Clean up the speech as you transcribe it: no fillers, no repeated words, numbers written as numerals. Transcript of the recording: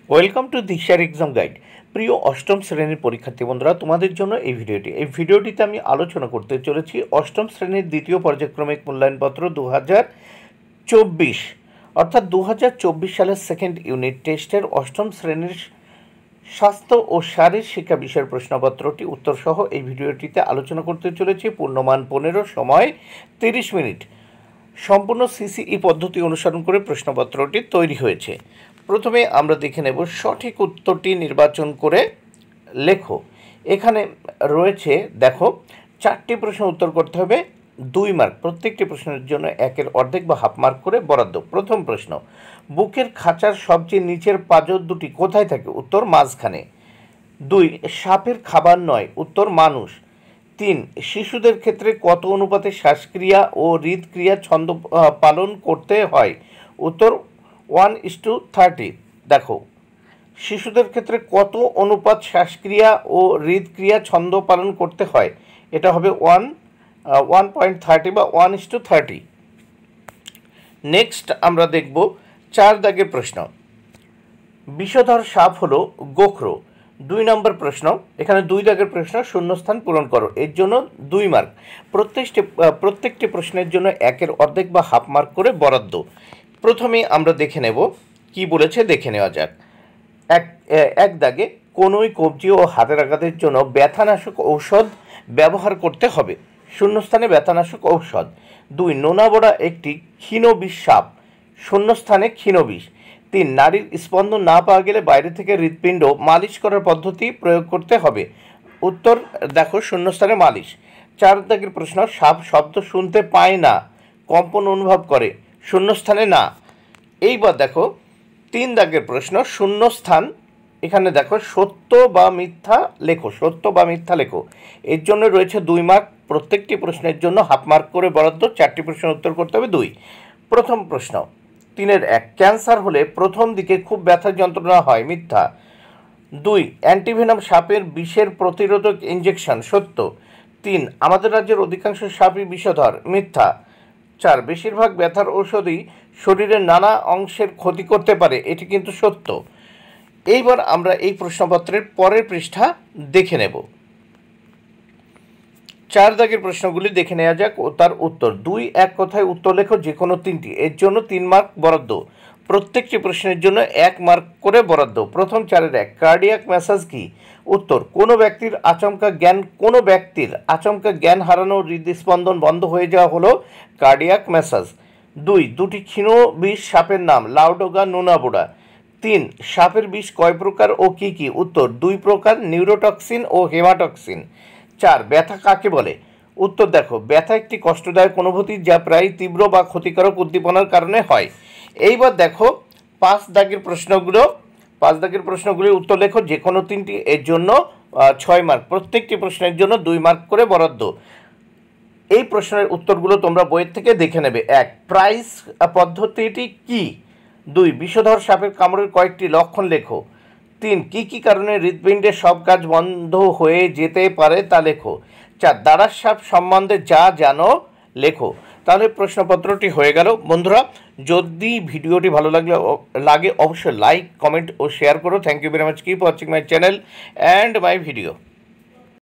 Welcome to দিশার exam guide. প্রিয় অষ্টম শ্রেণীর পরীক্ষার্থী বন্ধুরা, তোমাদের জন্য এই ভিডিওটিতে আমি আলোচনা করতে চলেছি অষ্টম শ্রেণীর দ্বিতীয় পর্যায়ক্রমিক মূল্যায়নপত্র 2024, অর্থাৎ 2024 সালের সেকেন্ড ইউনিট টেস্টের অষ্টম শ্রেণীর স্বাস্থ্য ও শারীর শিক্ষা বিষয়ের প্রশ্নপত্রটি উত্তরসহ এই ভিডিওটিতে আলোচনা করতে চলেছি। পূর্ণমান 15, সময় 30 মিনিট। সম্পূর্ণ সিসিই পদ্ধতি অনুসরণ করে প্রশ্নপত্রটি তৈরি হয়েছে। প্রথমে আমরা দেখে নেব সঠিক উত্তরটি নির্বাচন করে লেখো। এখানে রয়েছে, দেখো, 4টি প্রশ্ন উত্তর করতে হবে, 2 মার্ক। প্রত্যেকটি প্রশ্নের জন্য 1-এর অর্ধেক বা হাফ মার্ক করে বরাদ্দ। প্রথম প্রশ্ন, বুকের খাঁচার সবচেয়ে নিচের পাঁজর দুটি কোথায় থাকে? উত্তর মাঝখানে। 2, সাপের খাবার নয়, উত্তর মানুষ। 3, শিশুদের ক্ষেত্রে কত অনুপাতে শ্বাসক্রিয়া ও হৃদক্রিয়া ছন্দ পালন করতে হয়? উত্তর 1:30। দেখো, শিশুদের ক্ষেত্রে কত অনুপাত শ্বাসক্রিয়া ও হৃদক্রিয়া ছন্দ পালন করতে হয়? এটা হবে 1.30 বা 1:30। নেক্সট আমরা দেখব 4 দাগের প্রশ্ন। বিষধর সাপ হলো গোখরো। 2 নম্বর প্রশ্ন, এখানে 2 দাগের প্রশ্ন, শূন্যস্থান পূরণ করো। এর জন্য 2 মার্ক। প্রত্যেকটি প্রশ্নের জন্য 1-এর অর্ধেক বা হাফ মার্ক করে বরাদ্দ। প্রথমে আমরা দেখে নেব কি বলেছে, দেখে নেওয়া যাক। এক দাগে কোনোই কবজি ও হাতের আঘাতের জন্য ব্যথানাশক ঔষধ ব্যবহার করতে হবে। শূন্যস্থানে ব্যথানাশক ঔষধ। 2, নোনাবোড়া একটি ক্ষীণবিষ সাপ। শূন্যস্থানে ক্ষীণবিষ। 3, নারীর স্পন্দন না পাওয়া গেলে বাইরে থেকে হৃৎপিণ্ড মালিশ করার পদ্ধতি প্রয়োগ করতে হবে। উত্তর দেখো, শূন্যস্থানে মালিশ। 4 দাগের প্রশ্ন, সাপ শব্দ শুনতে পায় না, কম্পন অনুভব করে। শূন্যস্থানে না। এইবার দেখো 3 দাগের প্রশ্ন, শূন্যস্থান। এখানে দেখো সত্য বা মিথ্যা লেখো, সত্য বা মিথ্যা লেখো। এর জন্য রয়েছে 2 মার্ক। প্রত্যেকটি প্রশ্নের জন্য হাফ মার্ক করে বরাদ্দ। 4টি প্রশ্নের উত্তর করতে হবে 2। প্রথম প্রশ্ন 3-এর 1, ক্যান্সার হলে প্রথম দিকে খুব ব্যথার যন্ত্রণা হয়। মিথ্যা। 2, অ্যান্টিভেনাম সাপের বিষের প্রতিরোধক ইঞ্জেকশন। সত্য। 3, আমাদের রাজ্যের অধিকাংশ সাপই বিষধর। মিথ্যা। 4, বেশিরভাগ ব্যথার ঔষধই শরীরের নানা অংশের ক্ষতি করতে পারে। এটি কিন্তু সত্য। এইবার আমরা এই প্রশ্নপত্রের পরের পৃষ্ঠা দেখে নেব। 4 দাগের প্রশ্নগুলি দেখে নেওয়া যাক ও তার উত্তর। 2, এক কথায় উত্তর লেখো যে কোনো 3টি। এর জন্য 3 মার্ক বরাদ্দ। প্রত্যেকটি প্রশ্নের জন্য 1 মার্ক করে বরাদ্দ। প্রথম 4-এর 1, কার্ডিয়াক ম্যাসাজ কি? উত্তর, কোনো ব্যক্তির আচমকা জ্ঞান হারানো, হৃদস্পন্দন বন্ধ হয়ে যাওয়া হলো কার্ডিয়াক ম্যাসাজ। 2, দুটি ক্ষীণবিষ সাপের নাম, লাউডোগা, নোনাবোড়া। 3, সাপের বিষ কয় প্রকার ও কি কি? উত্তর 2 প্রকার, নিউরোটক্সিন ও হেমাটক্সিন। 4, ব্যথা কাকে বলে? উত্তর দেখো, ব্যথা একটি কষ্টদায়ক অনুভূতি যা প্রায় তীব্র বা ক্ষতিকারক উদ্দীপনার কারণে হয়। এইবার দেখো 5 দাগের প্রশ্নগুলির উত্তর লেখো যে কোনো 3টি। এর জন্য 6 মার্ক। প্রত্যেকটি প্রশ্নের জন্য 2 মার্ক করে বরাদ্দ। এই প্রশ্নের উত্তরগুলো তোমরা বইয়ের থেকে দেখে নেবে। 1, প্রাইস পদ্ধতিটি কি? 2, বিষধর সাপের কামড়ের কয়েকটি লক্ষণ লেখো। 3, কি কারণে হৃৎপিণ্ডের সব কাজ বন্ধ হয়ে যেতে পারে তা লেখো। 4, দাঁড়ার সাপ সম্বন্ধে যা জানো লেখো। তাহলে প্রশ্নপত্রটি হয়ে গেল। বন্ধুরা, যদি ভিডিওটি ভালো লাগে অবশ্যই লাইক, কমেন্ট ও শেয়ার করো। Thank you very much. Keep watching my channel and my video.